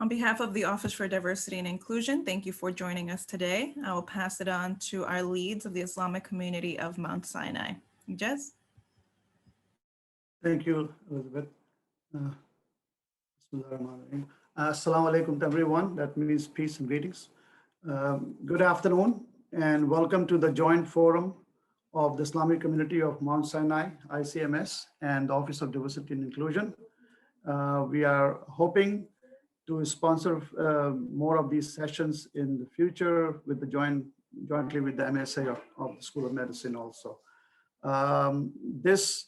On behalf of the Office for Diversity and Inclusion, thank you for joining us today. I will pass it on to our leads of the Islamic community of Mount Sinai. Jez? Thank you, Elizabeth. Assalamu alaikum to everyone. That means peace and greetings. Good afternoon and welcome to the joint forum of the Islamic community of Mount Sinai, ICMS, and the Office of Diversity and Inclusion. We are hoping to sponsor more of these sessions in the future with the jointly with the MSA of the School of Medicine also. This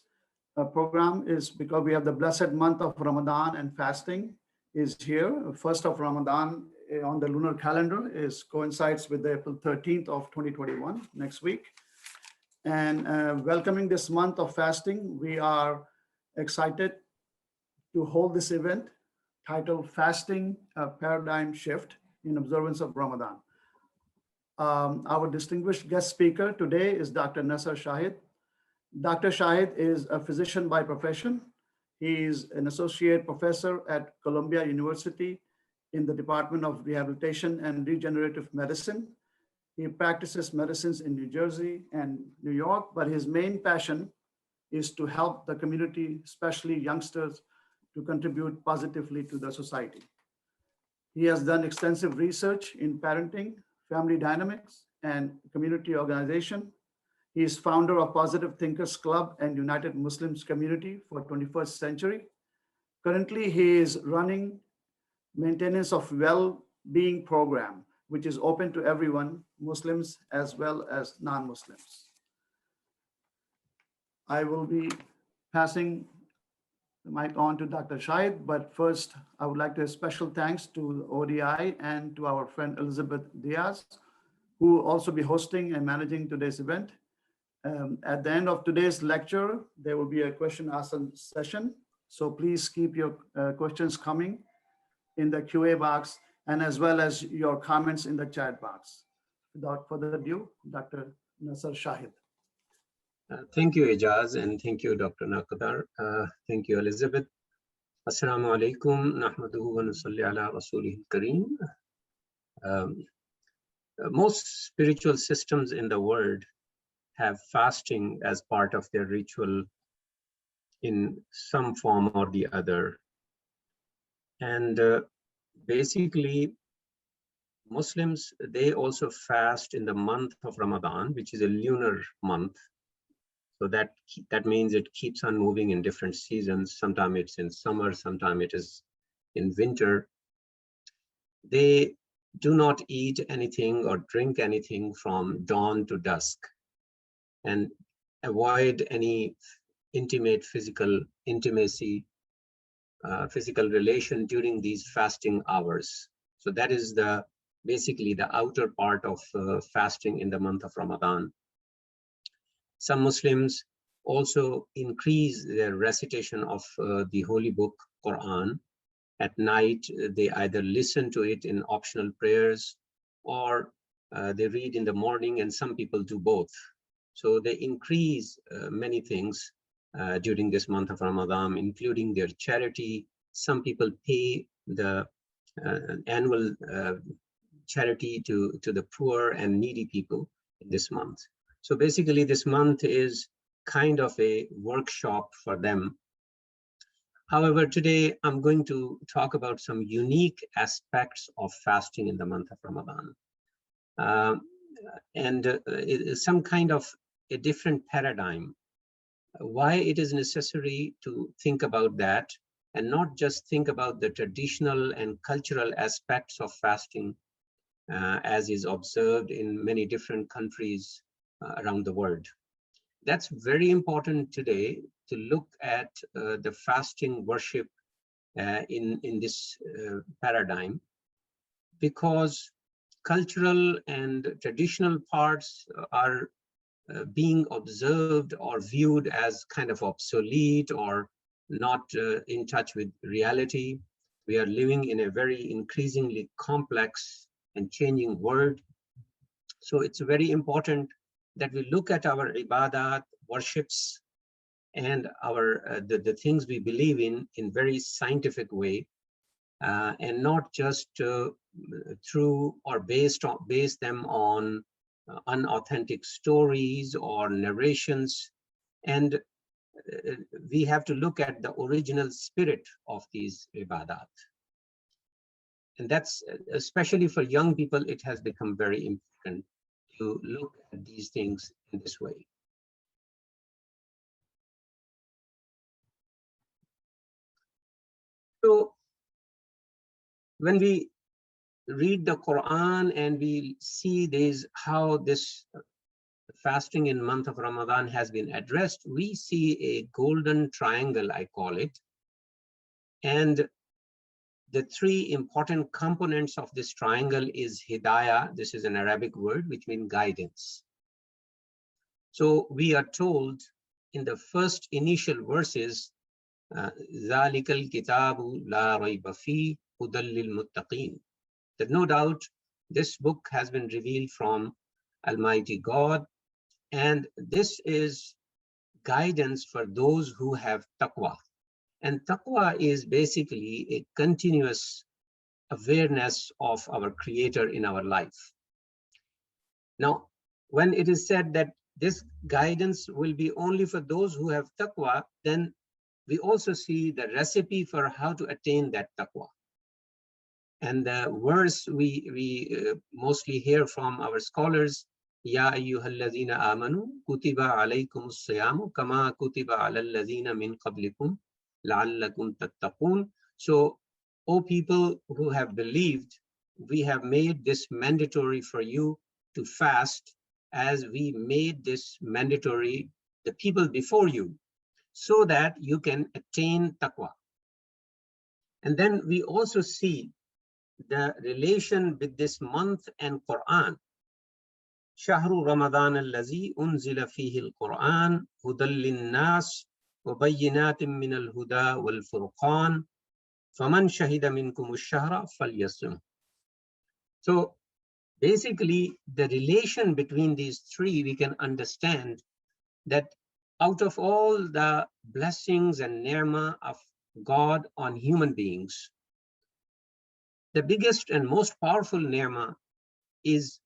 program is because we have the blessed month of Ramadan and fasting is here. First of Ramadan on the lunar calendar coincides with the April 13th of 2021, next week. And welcoming this month of fasting, we are excited to hold this event titled Fasting, a Paradigm Shift in Observance of Ramadan. Our distinguished guest speaker today is Dr. Nasser Shahid. Dr. Shahid is a physician by profession. He is an associate professor at Columbia University in the Department of Rehabilitation and Regenerative Medicine. He practices medicines in New Jersey and New York, but his main passion is to help the community, especially youngsters, to contribute positively to the society. He has done extensive research in parenting, family dynamics, and community organization. He is founder of Positive Thinkers Club and United Muslims Community for 21st Century. Currently, he is running maintenance of well-being program, which is open to everyone, Muslims as well as non-Muslims. I will be passing the mic on to Dr. Shahid, but first I would like to special thanks to ODI and to our friend Elizabeth Diaz, who will also be hosting and managing today's event. At the end of today's lecture, there will be a question answer session. So please keep your questions coming in the QA box and as well as your comments in the chat box. Without further ado, Dr. Nasser Shahid. Thank you, Ijaz, and thank you, Dr. Naqadar. Thank you, Elizabeth. Assalamu alaikum, nahmaduhu wa nusalli ala rasulihil kareem. Most spiritual systems in the world have fasting as part of their ritual in some form or the other. And basically, Muslims, they also fast in the month of Ramadan, which is a lunar month. So that means it keeps on moving in different seasons. Sometimes it's in summer, sometimes it is in winter. They do not eat anything or drink anything from dawn to dusk, and avoid any intimate physical relation during these fasting hours. So that is basically the outer part of fasting in the month of Ramadan. Some Muslims also increase their recitation of the holy book, Quran. At night, they either listen to it in optional prayers or they read in the morning, and some people do both. So they increase many things during this month of Ramadan, including their charity. Some people pay the annual charity to the poor and needy people in this month. So basically, this month is kind of a workshop for them. However, today I'm going to talk about some unique aspects of fasting in the month of Ramadan. Some kind of a different paradigm. Why it is necessary to think about that and not just think about the traditional and cultural aspects of fasting as is observed in many different countries around the world. That's very important today to look at the fasting worship in this paradigm, because cultural and traditional parts are being observed or viewed as kind of obsolete or not in touch with reality. We are living in a very increasingly complex and changing world. So it's very important that we look at our ibadat, worships, and our the things we believe in very scientific way, and not just through or base them on unauthentic stories or narrations. And we have to look at the original spirit of these ibadat. And that's, especially for young people, it has become very important to look at these things in this way. So when we read the Quran and we see this, how this fasting in month of Ramadan has been addressed, we see a golden triangle, I call it. And the three important components of this triangle is hidayah. This is an Arabic word which means guidance. So we are told in the first initial verses, ذَلِكَ الْكِتَابُ لَا رَيْبَ فِيهِ هُدًى لِلْمُتَّقِينَ, that no doubt this book has been revealed from Almighty God, and this is guidance for those who have taqwa. And taqwa is basically a continuous awareness of our Creator in our life. Now, when it is said that this guidance will be only for those who have taqwa, then we also see the recipe for how to attain that taqwa. And the verse we mostly hear from our scholars, Ya ayyuhalladhina amanu kutiba alaykumus siyamu kama kutiba alal ladhina min qablikum la'allakum tattaqun. So, O people who have believed, we have made this mandatory for you to fast, as we made this mandatory the people before you, so that you can attain taqwa. And then we also see the relation with this month and Quran. Shahru Ramadan allazi unzila fihi al-Quran hudan lin-nas wa bayyinatin min al-huda wal-furqan faman shahida minkum ash-shahra falyasum. So basically, the relation between these three, we can understand that out of all the blessings and ni'mah of God on human beings, the biggest and most powerful ni'mah is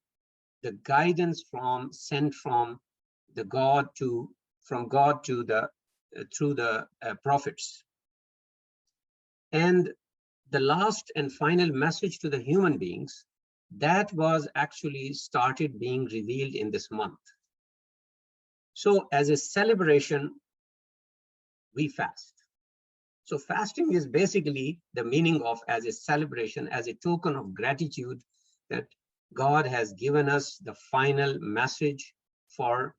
the guidance sent from God to the through the prophets. And the last and final message to the human beings, that was actually started being revealed in this month. So as a celebration, we fast. So fasting is basically the meaning of as a celebration, as a token of gratitude that God has given us the final message for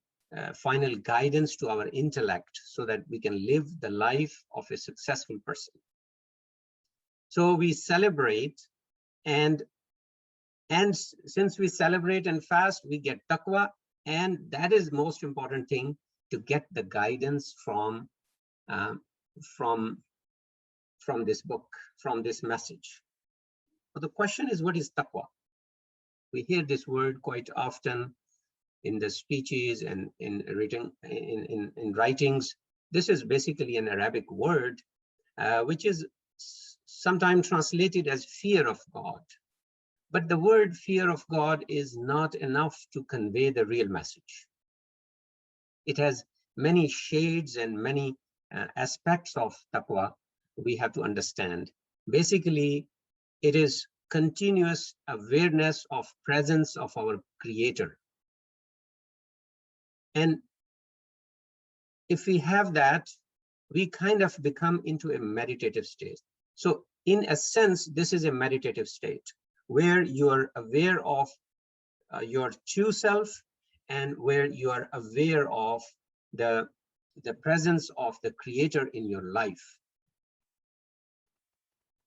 final guidance to our intellect, so that we can live the life of a successful person. So we celebrate, and since we celebrate and fast, we get taqwa, and that is most important thing, to get the guidance from this book, from this message. But the question is, what is taqwa? We hear this word quite often in the speeches and in writings. This is basically an Arabic word, which is sometimes translated as fear of God. But the word fear of God is not enough to convey the real message. It has many shades and many aspects of taqwa we have to understand. Basically, it is continuous awareness of presence of our Creator. And if we have that, we kind of become into a meditative state. So in a sense, this is a meditative state where you are aware of your true self, and where you are aware of the presence of the Creator in your life.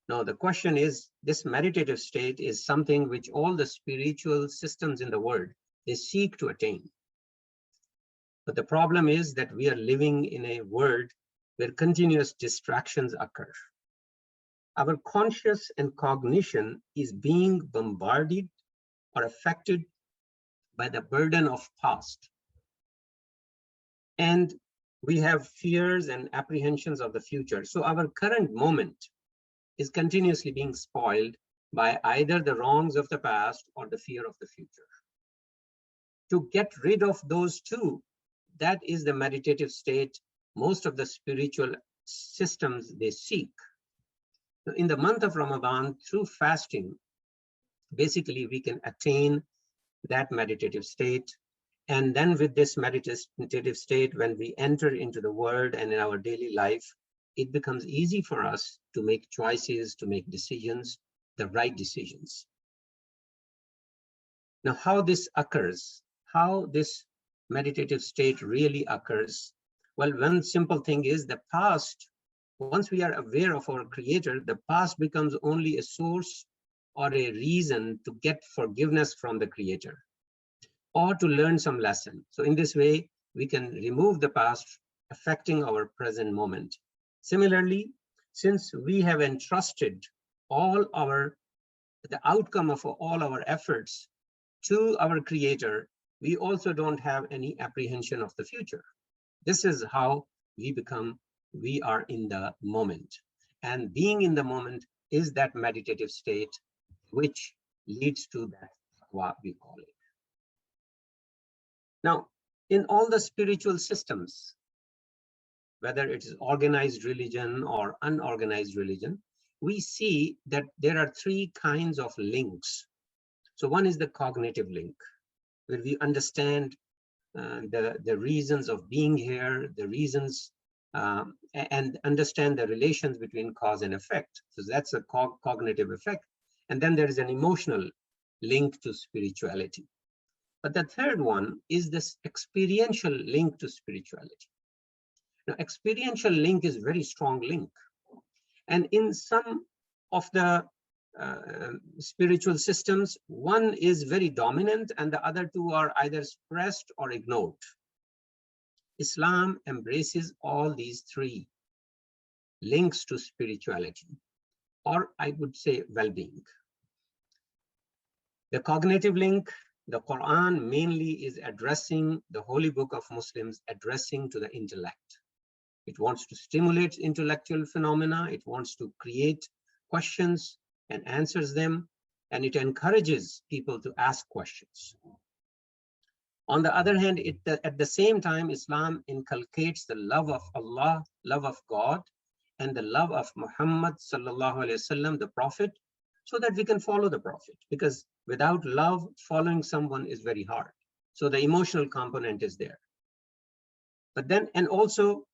Now, the question is, this meditative state is something which all the spiritual systems in the world, they seek to attain. But the problem is that we are living in a world where continuous distractions occur. Our conscious and cognition is being bombarded or affected by the burden of past. And we have fears and apprehensions of the future. So our current moment is continuously being spoiled by either the wrongs of the past or the fear of the future. To get rid of those two, that is the meditative state most of the spiritual systems they seek. In the month of Ramadan, through fasting, basically we can attain that meditative state. And then with this meditative state, when we enter into the world and in our daily life, it becomes easy for us to make choices, to make decisions, the right decisions. Now, how this occurs, how this meditative state really occurs? Well, one simple thing is the past. Once we are aware of our Creator, the past becomes only a source or a reason to get forgiveness from the Creator or to learn some lesson. So in this way, we can remove the past affecting our present moment. Similarly, since we have entrusted the outcome of all our efforts to our Creator, we also don't have any apprehension of the future. This is how we are in the moment. And being in the moment is that meditative state which leads to that taqwa, we call it. Now, in all the spiritual systems, whether it is organized religion or unorganized religion, we see that there are three kinds of links. So one is the cognitive link, where we understand the reasons of being here, the reasons, and understand the relations between cause and effect. So that's a cognitive effect. And then there is an emotional link to spirituality. But the third one is this experiential link to spirituality. Now, experiential link is a very strong link. And in some of the spiritual systems, one is very dominant and the other two are either suppressed or ignored. Islam embraces all these three links to spirituality, or I would say well-being. The cognitive link, the Quran mainly is addressing, the holy book of Muslims addressing to the intellect. It wants to stimulate intellectual phenomena. It wants to create questions and answers them, and it encourages people to ask questions. On the other hand, at the same time, Islam inculcates the love of Allah, love of God, and the love of Muhammad sallallahu alaihi wasallam, the Prophet, so that we can follow the Prophet. Because without love, following someone is very hard. So the emotional component is there. But then, and also,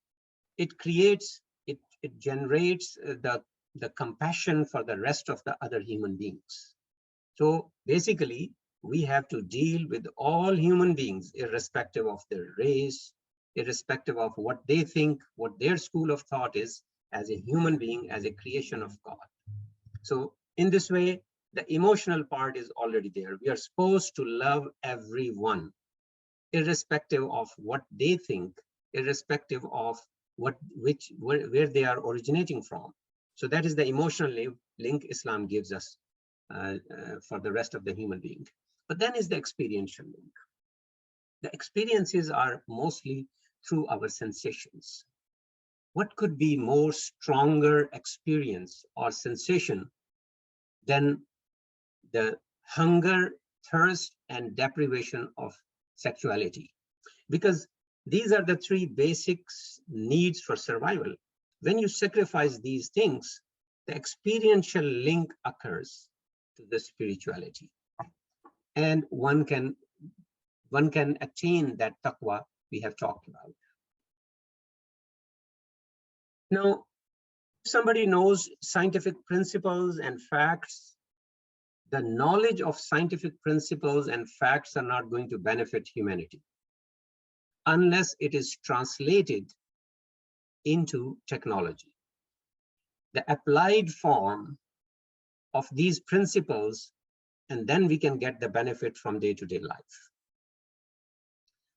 it creates, it generates the compassion for the rest of the other human beings. So basically, we have to deal with all human beings, irrespective of their race, irrespective of what they think, what their school of thought is, as a human being, as a creation of God. So in this way, the emotional part is already there. We are supposed to love everyone, irrespective of what they think, irrespective of where they are originating from. So that is the emotional link Islam gives us for the rest of the human being. But then is the experiential link. The experiences are mostly through our sensations. What could be more stronger experience or sensation than the hunger, thirst, and deprivation of sexuality? Because these are the three basic needs for survival. When you sacrifice these things, the experiential link occurs to the spirituality. And one can attain that taqwa we have talked about. Now, if somebody knows scientific principles and facts, the knowledge of scientific principles and facts are not going to benefit humanity unless it is translated into technology. The applied form of these principles, and then we can get the benefit from day-to-day life.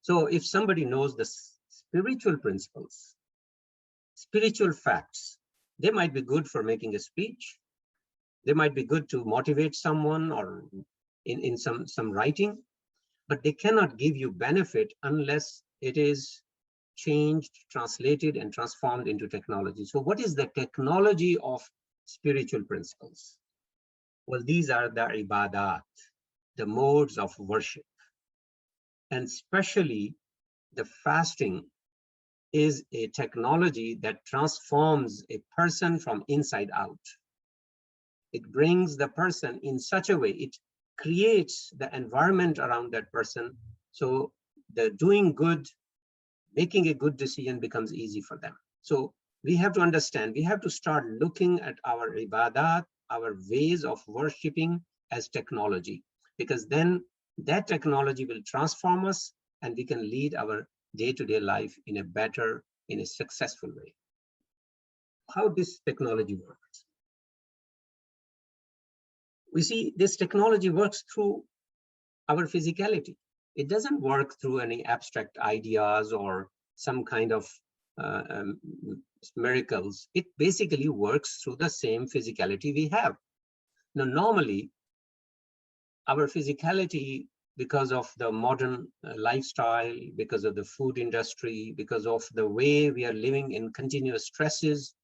So if somebody knows the spiritual principles, spiritual facts, they might be good for making a speech. They might be good to motivate someone or in some writing, but they cannot give you benefit unless it is changed, translated, and transformed into technology. So what is the technology of spiritual principles. Well, these are the ibadat, the modes of worship. And especially the fasting is a technology that transforms a person from inside out. It brings the person in such a way, it creates the environment around that person. So the doing good, making a good decision becomes easy for them. So we have to understand, we have to start looking at our ibadat, our ways of worshiping as technology, because then that technology will transform us and we can lead our day-to-day life in a better, in a successful way. How this technology works? We see this technology works through our physicality. It doesn't work through any abstract ideas or some kind of miracles. It basically works through the same physicality we have. Now, normally, our physicality, because of the modern lifestyle, because of the food industry, because of the way we are living in continuous stresses,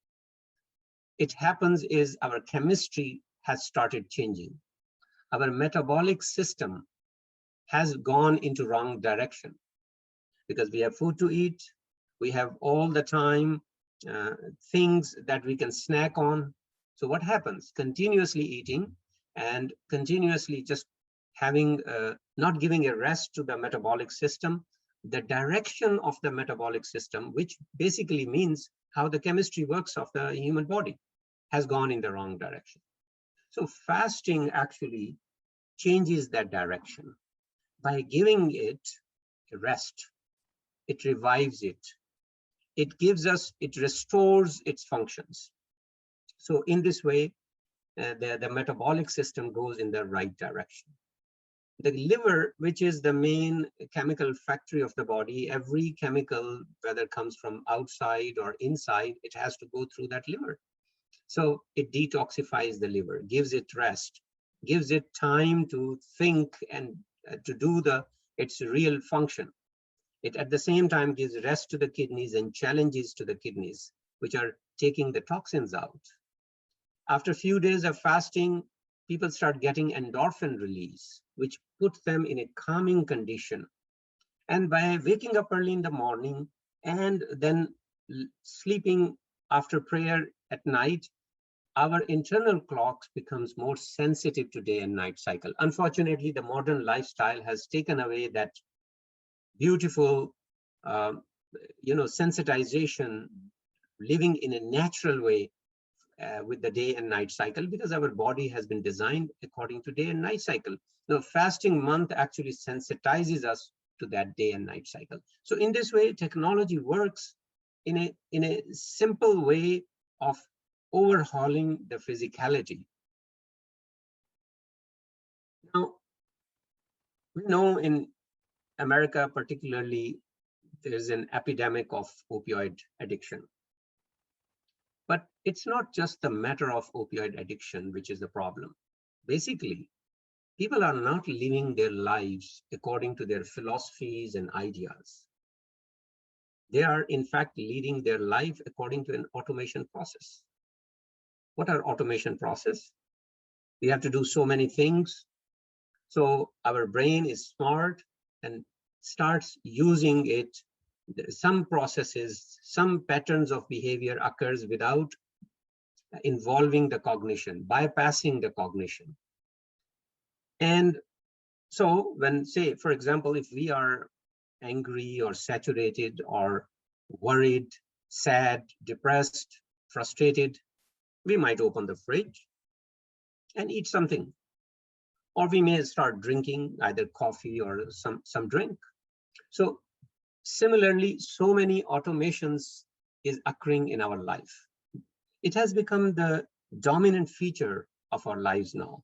it happens is our chemistry has started changing. Our metabolic system has gone into wrong direction because we have food to eat. We have all the time things that we can snack on. So what happens? Continuously eating and continuously just having, not giving a rest to the metabolic system, the direction of the metabolic system, which basically means how the chemistry works of the human body, has gone in the wrong direction. So fasting actually changes that direction by giving it a rest. It revives it. It gives us, it restores its functions. So in this way, the metabolic system goes in the right direction. The liver, which is the main chemical factory of the body, every chemical, whether it comes from outside or inside, it has to go through that liver. So it detoxifies the liver, gives it rest, gives it time to think and to do its real function. It at the same time gives rest to the kidneys and challenges to the kidneys, which are taking the toxins out. After a few days of fasting, people start getting endorphin release, which puts them in a calming condition. And by waking up early in the morning and then sleeping after prayer at night, our internal clocks becomes more sensitive to day and night cycle. Unfortunately, the modern lifestyle has taken away that beautiful, sensitization, living in a natural way with the day and night cycle, because our body has been designed according to day and night cycle. Now, fasting month actually sensitizes us to that day and night cycle. So in this way, technology works in a simple way of overhauling the physicality. Now, we know in America, particularly, there's an epidemic of opioid addiction. But it's not just the matter of opioid addiction, which is the problem. Basically, people are not living their lives according to their philosophies and ideas. They are, in fact, leading their life according to an automation process. What are automation process? We have to do so many things. So our brain is smart and starts using it. Some processes, some patterns of behavior occurs without involving the cognition, bypassing the cognition. And so when, say, for example, if we are angry or saturated or worried, sad, depressed, frustrated, we might open the fridge and eat something. Or we may start drinking either coffee or some drink. So similarly, so many automations is occurring in our life. It has become the dominant feature of our lives now.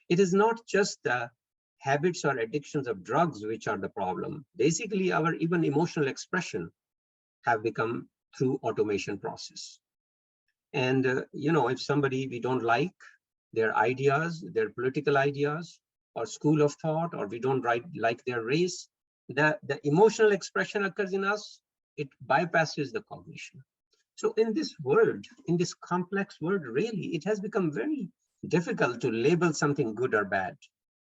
It is not just the habits or addictions of drugs which are the problem. Basically, our even emotional expression have become through automation process. And if somebody we don't like, their ideas, their political ideas, or school of thought, or we don't like their race, the emotional expression occurs in us, it bypasses the cognition. So in this world, in this complex world, really, it has become very difficult to label something good or bad,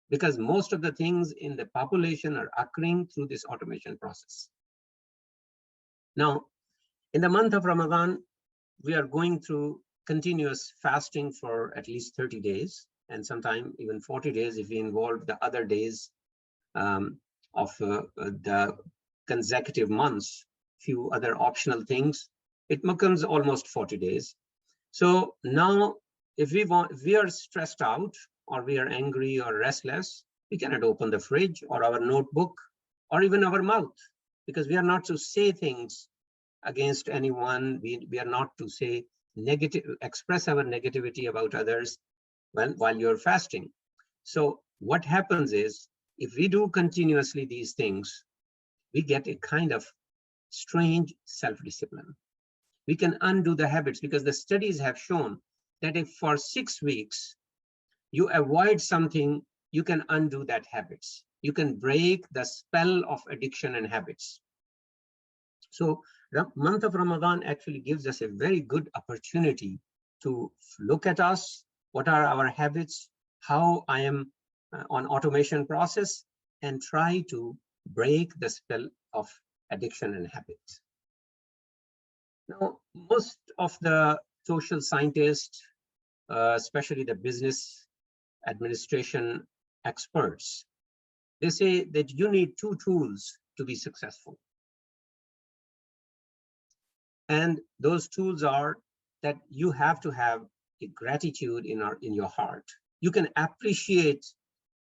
because most of the things in the population are occurring through this automation process. Now, in the month of Ramadan, we are going through continuous fasting for at least 30 days, and sometimes even 40 days if we involve the other days of the consecutive months, few other optional things. It becomes almost 40 days. So now, if we are stressed out, or we are angry or restless, we cannot open the fridge or our notebook or even our mouth, because we are not to say things against anyone. We are not to say negative, express our negativity about others while you're fasting. So what happens is, if we do continuously these things, we get a kind of strange self-discipline. We can undo the habits, because the studies have shown that if for 6 weeks you avoid something, you can undo that habits. You can break the spell of addiction and habits. So the month of Ramadan actually gives us a very good opportunity to look at us, what are our habits, how I am on automation process, and try to break the spell of addiction and habits. Now, most of the social scientists, especially the business administration experts, they say that you need 2 tools to be successful. And those tools are that you have to have a gratitude in your heart. You can appreciate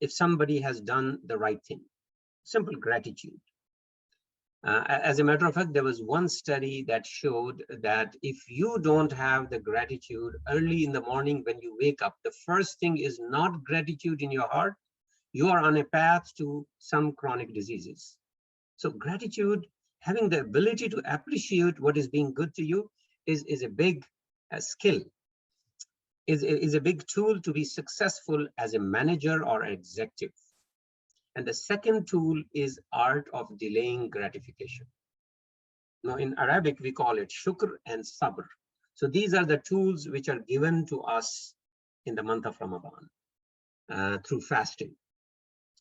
if somebody has done the right thing. Simple gratitude. As a matter of fact, there was one study that showed that if you don't have the gratitude early in the morning when you wake up, the first thing is not gratitude in your heart, you are on a path to some chronic diseases. So gratitude, having the ability to appreciate what is being good to you, is a big skill, is a big tool to be successful as a manager or executive. And the second tool is art of delaying gratification. Now in Arabic, we call it shukr and sabr. So these are the tools which are given to us in the month of Ramadan through fasting.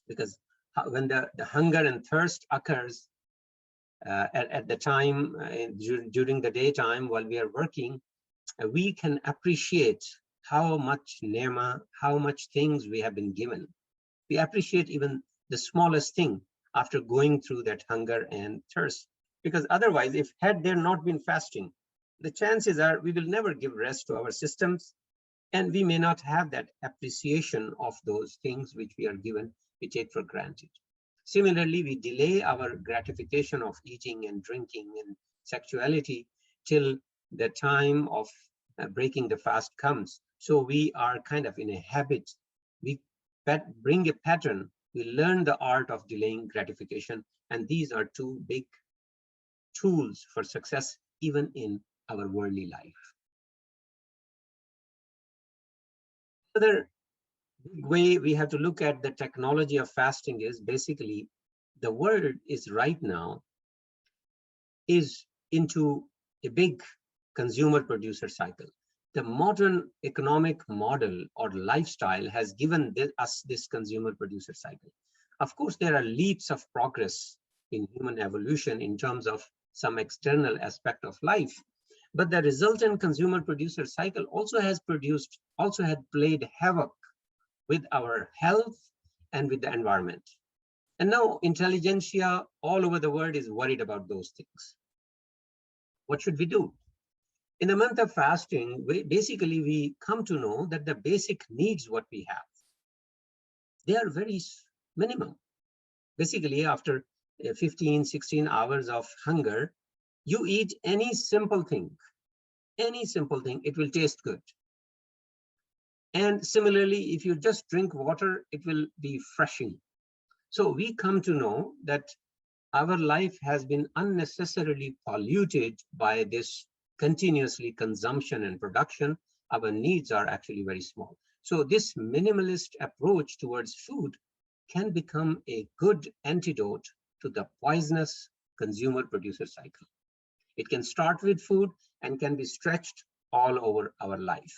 Because when the hunger and thirst occurs at the time, during the daytime while we are working, we can appreciate how much nema, how much things we have been given. We appreciate even the smallest thing after going through that hunger and thirst. Because otherwise, if had there not been fasting, the chances are we will never give rest to our systems, and we may not have that appreciation of those things which we are given, we take for granted. Similarly, we delay our gratification of eating and drinking and sexuality till the time of breaking the fast comes. So we are kind of in a habit. We bring a pattern. We learn the art of delaying gratification. And these are 2 big tools for success, even in our worldly life. Another big way we have to look at the technology of fasting is basically the world is right now is into a big consumer producer cycle. The modern economic model or lifestyle has given us this consumer producer cycle. Of course, there are leaps of progress in human evolution in terms of some external aspect of life, but the resultant consumer producer cycle also had played havoc with our health and with the environment. And now intelligentsia all over the world is worried about those things. What should we do? In the month of fasting, we come to know that the basic needs what we have, they are very minimum. Basically, after 15, 16 hours of hunger, you eat any simple thing, it will taste good. And similarly, if you just drink water, it will be refreshing. So we come to know that our life has been unnecessarily polluted by this continuously consumption and production. Our needs are actually very small. So this minimalist approach towards food can become a good antidote to the poisonous consumer producer cycle. It can start with food and can be stretched all over our life.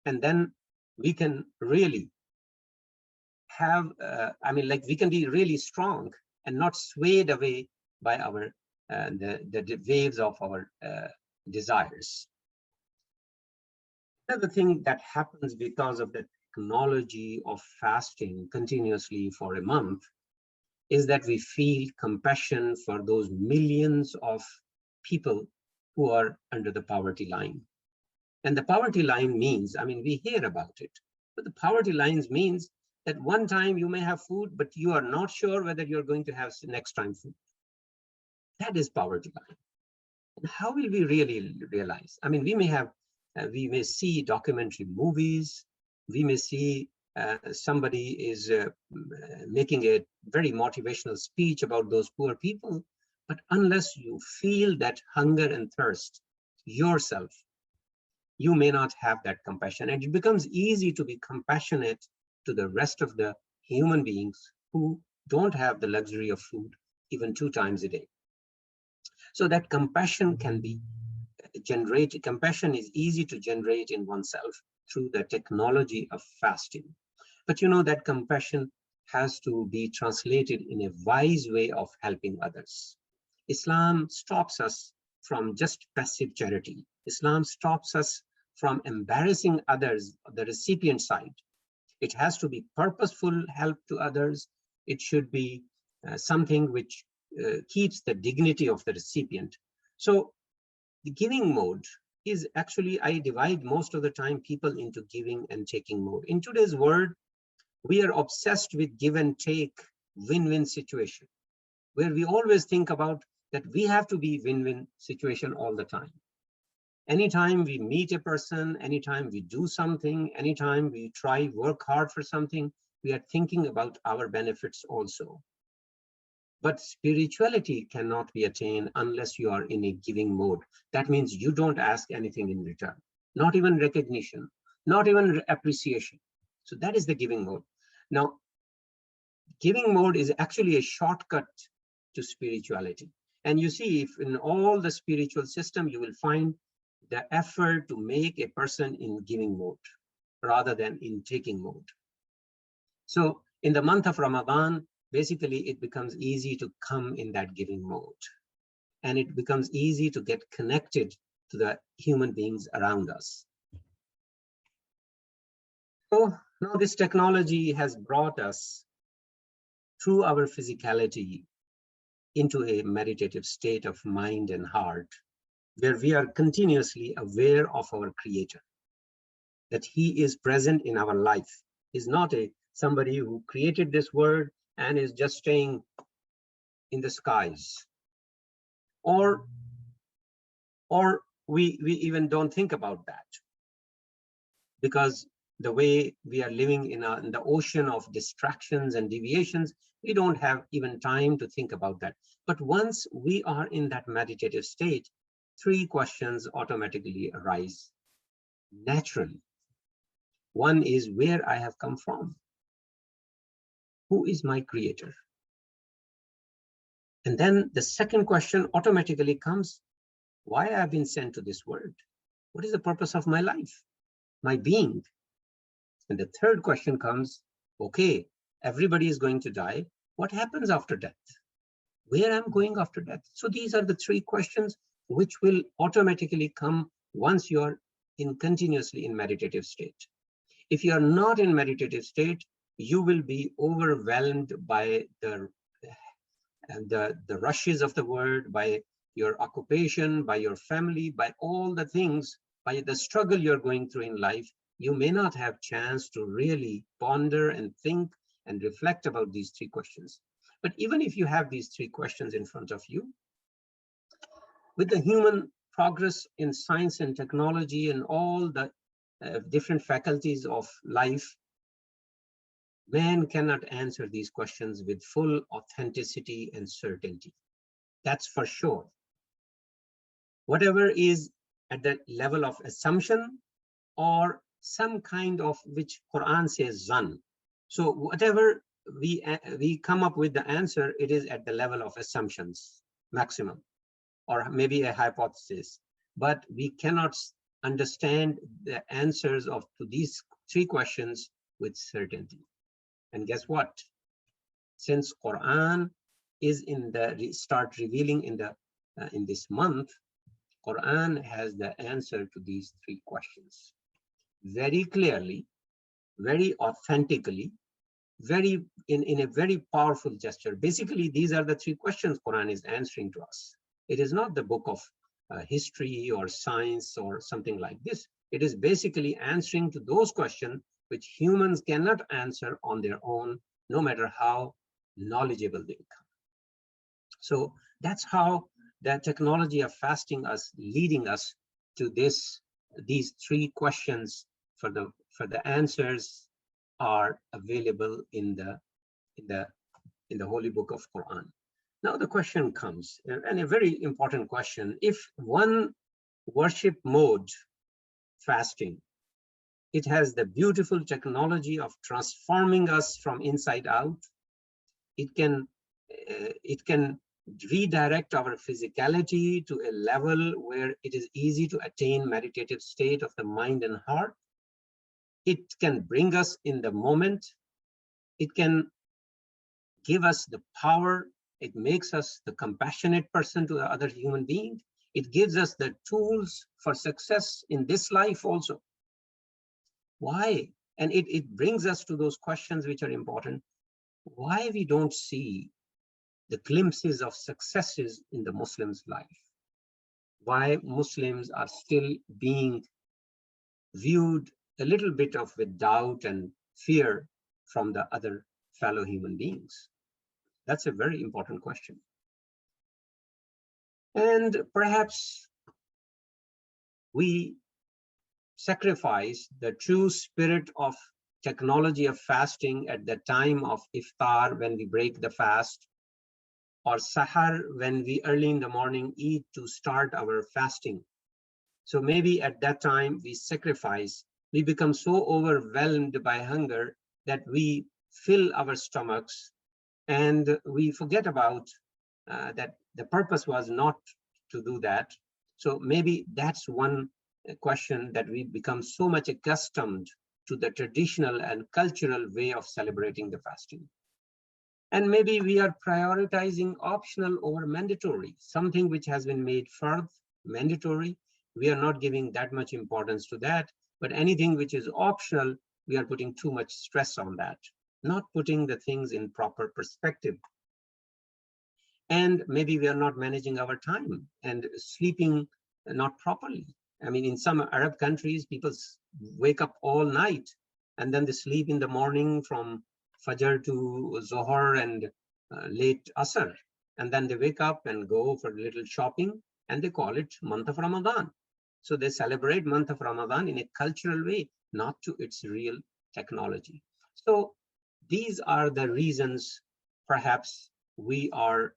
And then we can really have, we can be really strong and not swayed away by our the waves of our desires. Another thing that happens because of the technology of fasting continuously for a month is that we feel compassion for those millions of people who are under the poverty line. And the poverty line means, we hear about it, but the poverty lines means that one time you may have food, but you are not sure whether you're going to have next time food. That is poverty line. And how will we really realize? We may see documentary movies, we may see somebody is making a very motivational speech about those poor people, but unless you feel that hunger and thirst yourself, you may not have that compassion. And it becomes easy to be compassionate to the rest of the human beings who don't have the luxury of food even 2 times a day. So that compassion can be generated. Compassion is easy to generate in oneself through the technology of fasting. But that compassion has to be translated in a wise way of helping others. Islam stops us from just passive charity. Islam stops us from embarrassing others, the recipient side. It has to be purposeful help to others. It should be something which keeps the dignity of the recipient. So the giving mode is actually, I divide most of the time people into giving and taking mode. In today's world, we are obsessed with give and take, win-win situation, where we always think about that we have to be win-win situation all the time. Anytime we meet a person, anytime we do something, anytime we try work hard for something, we are thinking about our benefits also. But spirituality cannot be attained unless you are in a giving mode. That means you don't ask anything in return, not even recognition, not even appreciation. So that is the giving mode. Now, giving mode is actually a shortcut to spirituality. And you see, if in all the spiritual system, you will find the effort to make a person in giving mode rather than in taking mode. So in the month of Ramadan, basically it becomes easy to come in that giving mode. And it becomes easy to get connected to the human beings around us. So now this technology has brought us through our physicality into a meditative state of mind and heart, where we are continuously aware of our Creator, that He is present in our life. He's not somebody who created this world and is just staying in the skies. Or we even don't think about that, because the way we are living in the ocean of distractions and deviations, we don't have even time to think about that. But once we are in that meditative state, 3 questions automatically arise naturally. One is where I have come from. Who is my Creator? And then the second question automatically comes, why I have been sent to this world? What is the purpose of my life, my being? And the third question comes, okay, everybody is going to die. What happens after death? Where I'm going after death? So these are the 3 questions which will automatically come once you are continuously in meditative state. If you are not in meditative state, you will be overwhelmed by the rushes of the world, by your occupation, by your family, by all the things, by the struggle you're going through in life. You may not have chance to really ponder and think and reflect about these 3 questions. But even if you have these 3 questions in front of you, with the human progress in science and technology and all the different faculties of life, man cannot answer these questions with full authenticity and certainty. That's for sure. Whatever is at the level of assumption or some kind of, which Quran says zan. So whatever we come up with the answer, it is at the level of assumptions, maximum, or maybe a hypothesis. but we cannot understand the answers to these three questions with certainty. And guess what? Since Quran is start revealing in this month, Quran has the answer to these three questions very clearly, very authentically, in a very powerful gesture. Basically, these are the three questions Quran is answering to us. It is not the book of history or science or something like this. It is basically answering to those questions which humans cannot answer on their own, no matter how knowledgeable they become. So that's how the technology of fasting is leading us to these three questions. For the answers are available in the holy book of Quran. Now the question comes, and a very important question: if one worship mode, fasting, it has the beautiful technology of transforming us from inside out, it can redirect our physicality to a level where it is easy to attain meditative state of the mind and heart. It can bring us in the moment. It can give us the power. It makes us the compassionate person to the other human being. It gives us the tools for success in this life also. Why? And it brings us to those questions which are important. Why we don't see the glimpses of successes in the Muslims' life? Why Muslims are still being viewed a little bit of with doubt and fear from the other fellow human beings? That's a very important question. And perhaps we sacrifice the true spirit of technology of fasting at the time of iftar, when we break the fast, or sahar, when we early in the morning eat to start our fasting. So maybe at that time we sacrifice, we become so overwhelmed by hunger that we fill our stomachs and we forget about that the purpose was not to do that. So maybe that's one question, that we become so much accustomed to the traditional and cultural way of celebrating the fasting. And maybe we are prioritizing optional over mandatory, something which has been made fard, mandatory. We are not giving that much importance to that, but anything which is optional, we are putting too much stress on that, not putting the things in proper perspective. And maybe we are not managing our time and sleeping not properly. I mean, in some Arab countries, people wake up all night and then they sleep in the morning from Fajr to Zohar and late Asr. And then they wake up and go for a little shopping, and they call it month of Ramadan. So they celebrate month of Ramadan in a cultural way, not to its real technology. So these are the reasons perhaps we are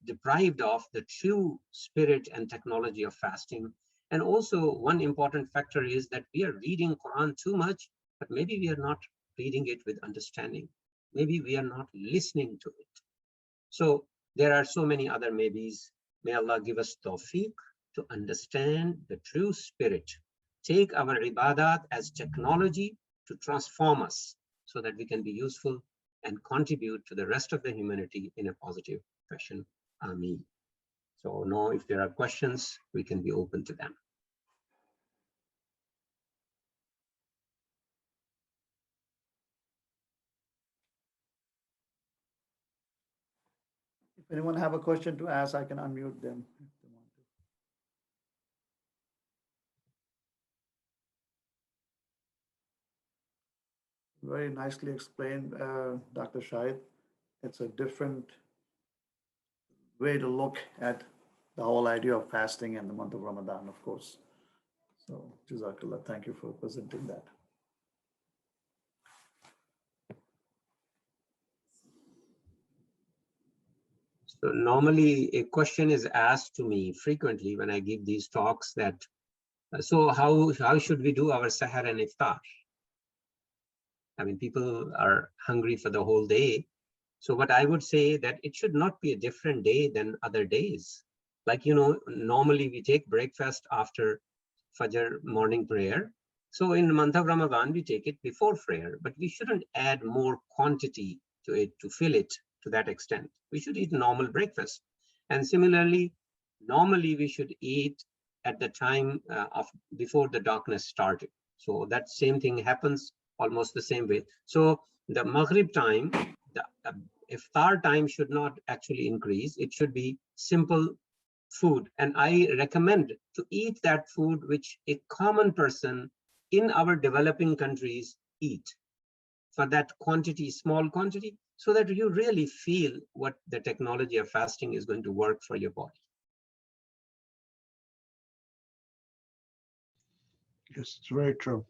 deprived of the true spirit and technology of fasting. And also one important factor is that we are reading Quran too much, but maybe we are not reading it with understanding. Maybe we are not listening to it. So there are so many other maybes. May Allah give us tawfiq to understand the true spirit. Take our ibadat as technology to transform us so that we can be useful and contribute to the rest of the humanity in a positive fashion. Ameen. So now if there are questions, we can be open to them. If anyone have a question to ask, I can unmute them if they want to. Very nicely explained, Dr. Shahid. It's a different way to look at the whole idea of fasting and the month of Ramadan, of course. So, Jazakallah, thank you for presenting that. So normally a question is asked to me frequently when I give these talks, that so how should we do our sahar and iftar? I mean, people are hungry for the whole day. So what I would say that it should not be a different day than other days. Like, you know, normally we take breakfast after Fajr morning prayer. So in the month of Ramadan, we take it before prayer, but we shouldn't add more quantity to it to fill it to that extent. We should eat normal breakfast. And similarly, normally we should eat at the time of before the darkness started. So that same thing happens almost the same way. So the Maghrib time, the iftar time should not actually increase. It should be simple food. And I recommend to eat that food which a common person in our developing countries eat for that quantity, small quantity, so that you really feel what the technology of fasting is going to work for your body. Yes, it's very true.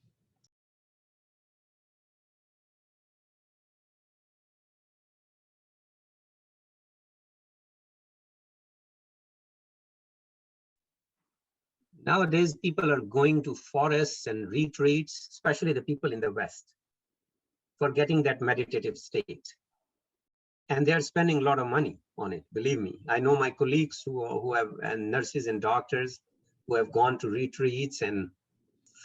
Nowadays, people are going to forests and retreats, especially the people in the West, for getting that meditative state. And they're spending a lot of money on it, believe me. I know my colleagues who have, and nurses and doctors who have gone to retreats and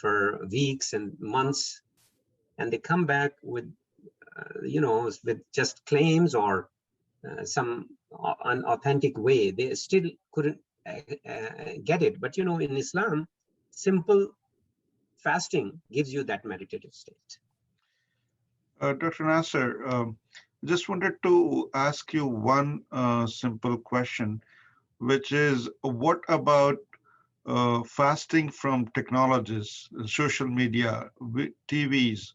for weeks and months, and they come back with, you know, with just claims or some unauthentic way. They still couldn't get it. But, you know, in Islam, simple fasting gives you that meditative state. Dr. Nasser, just wanted to ask you one simple question, which is, what about fasting from technologies, social media, TVs,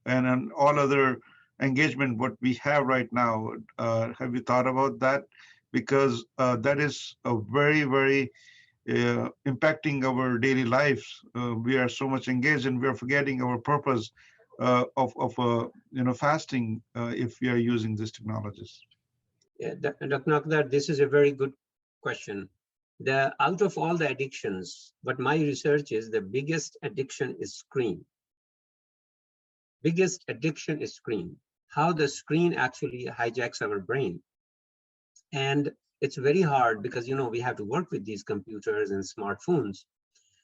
and all other engagement what we have right now? Have you thought about that? Because that is a very, very impacting our daily lives. We are so much engaged, and we are forgetting our purpose of you know, fasting if we are using these technologies. Yeah, Dr. Nakdar, this is a very good question. Out of all the addictions, what my research is, the biggest addiction is screen. Biggest addiction is screen. How the screen actually hijacks our brain. And it's very hard because, you know, we have to work with these computers and smartphones.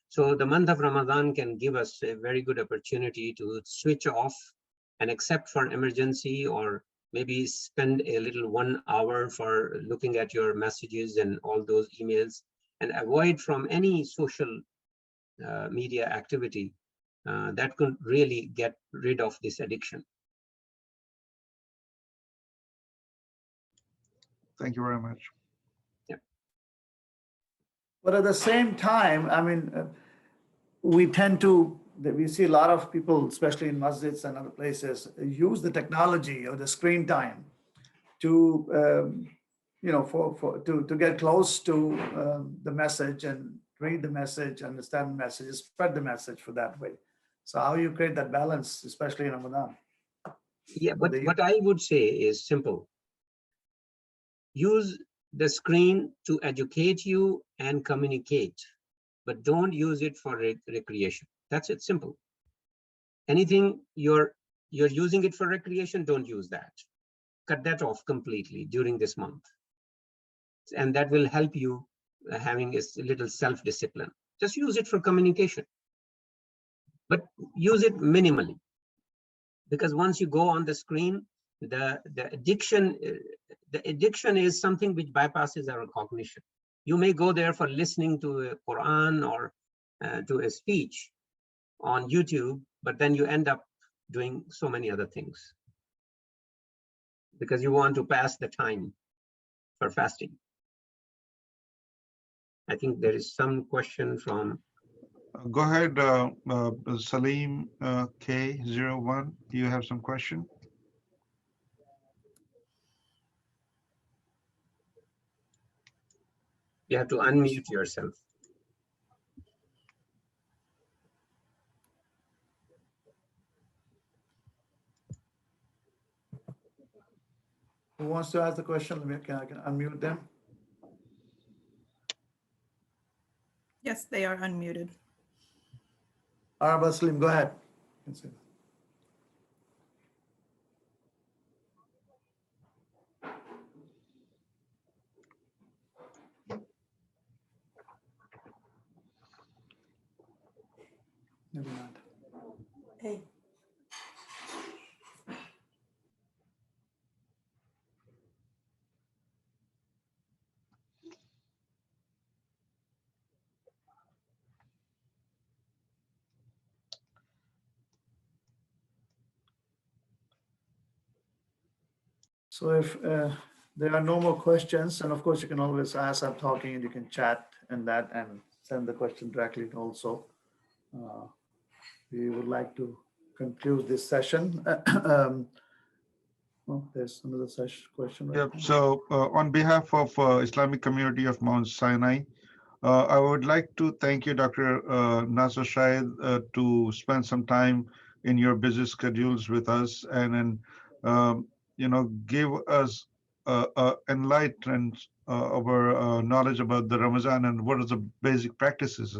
So the month of Ramadan can give us a very good opportunity to switch off and except for emergency, or maybe spend a little 1 hour for looking at your messages and all those emails, and avoid from any social media activity that could really get rid of this addiction. Thank you very much. Yeah. But at the same time, I mean, we see a lot of people, especially in masjids and other places, use the technology or the screen time to, you know, to get close to the message and read the message, understand the message, spread the message for that way. So how you create that balance, especially in Ramadan? Yeah, but what I would say is simple. Use the screen to educate you and communicate, but don't use it for recreation. That's it, simple. Anything you're using it for recreation, don't use that. Cut that off completely during this month. And that will help you having a little self-discipline. Just use it for communication, but use it minimally. Because once you go on the screen, the addiction is something which bypasses our cognition. You may go there for listening to a Quran or to a speech on YouTube, but then you end up doing so many other things because you want to pass the time for fasting. I think there is some question from. Go ahead, Salim K01. Do you have some question? You have to unmute yourself. Who wants to ask the question? I can unmute them. Yes, they are unmuted. Arab Slim, go ahead. Maybe not. Hey. So if there are no more questions, and of course you can always ask, I'm talking, and you can chat and that and send the question directly also. We would like to conclude this session. There's another question. Right Yep. now. So on behalf of Islamic Community of Mount Sinai, I would like to thank you, Dr. Nasser Shahid, to spend some time in your busy schedules with us and then, give us enlightenment our knowledge about the Ramadan and what are the basic practices.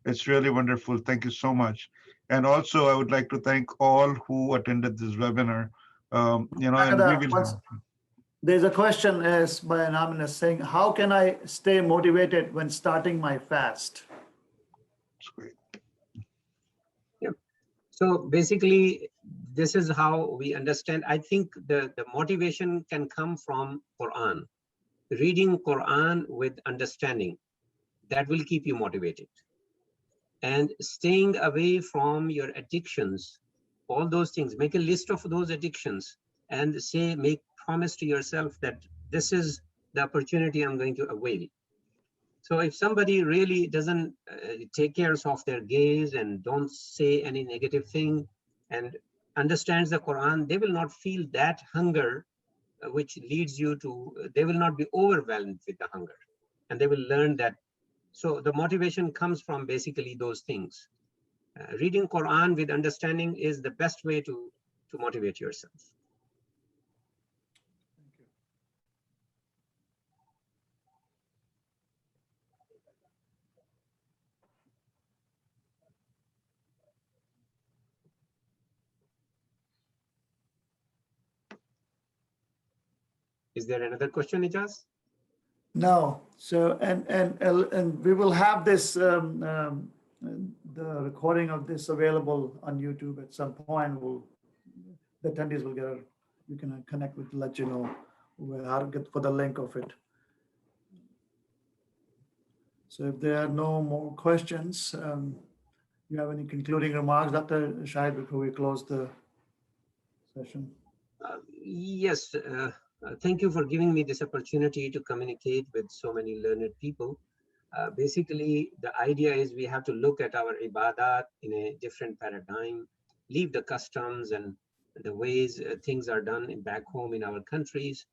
It's really wonderful. Thank you so much. And also, I would like to thank all who attended this webinar. And we will. There's a question asked by Anonymous saying, how can I stay motivated when starting my fast? That's great. Yeah. So basically, this is how we understand. I think the motivation can come from Quran. Reading Quran with understanding, that will keep you motivated. And staying away from your addictions, all those things, make a list of those addictions and make promise to yourself that this is the opportunity I'm going to avail. So if somebody really doesn't take care of their gaze and don't say any negative thing and understands the Quran, they will not feel that hunger, which leads you to, they will not be overwhelmed with the hunger, and they will learn that. So the motivation comes from basically those things. Reading Quran with understanding is the best way to motivate yourself. Is there another question, Ijaz? No. So, and we will have this, the recording of this available on YouTube at some point. The attendees will get, you can connect with, let you know how to get for the link of it. So if there are no more questions, you have any concluding remarks, Dr. Shahid, before we close the session? Yes. Thank you for giving me this opportunity to communicate with so many learned people. Basically, the idea is we have to look at our ibadat in a different paradigm, leave the customs and the ways things are done back home in our countries,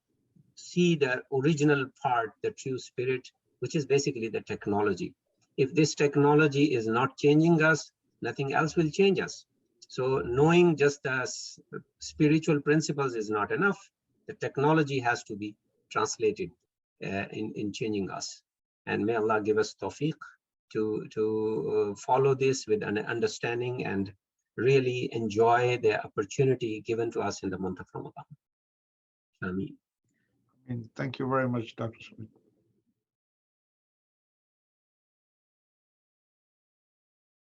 see the original part, the true spirit, which is basically the technology. If this technology is not changing us, nothing else will change us. So knowing just the spiritual principles is not enough. The technology has to be translated in changing us. And may Allah give us tawfiq to follow this with an understanding and really enjoy the opportunity given to us in the month of Ramadan. Ameen. Thank you very much, Dr. Smith.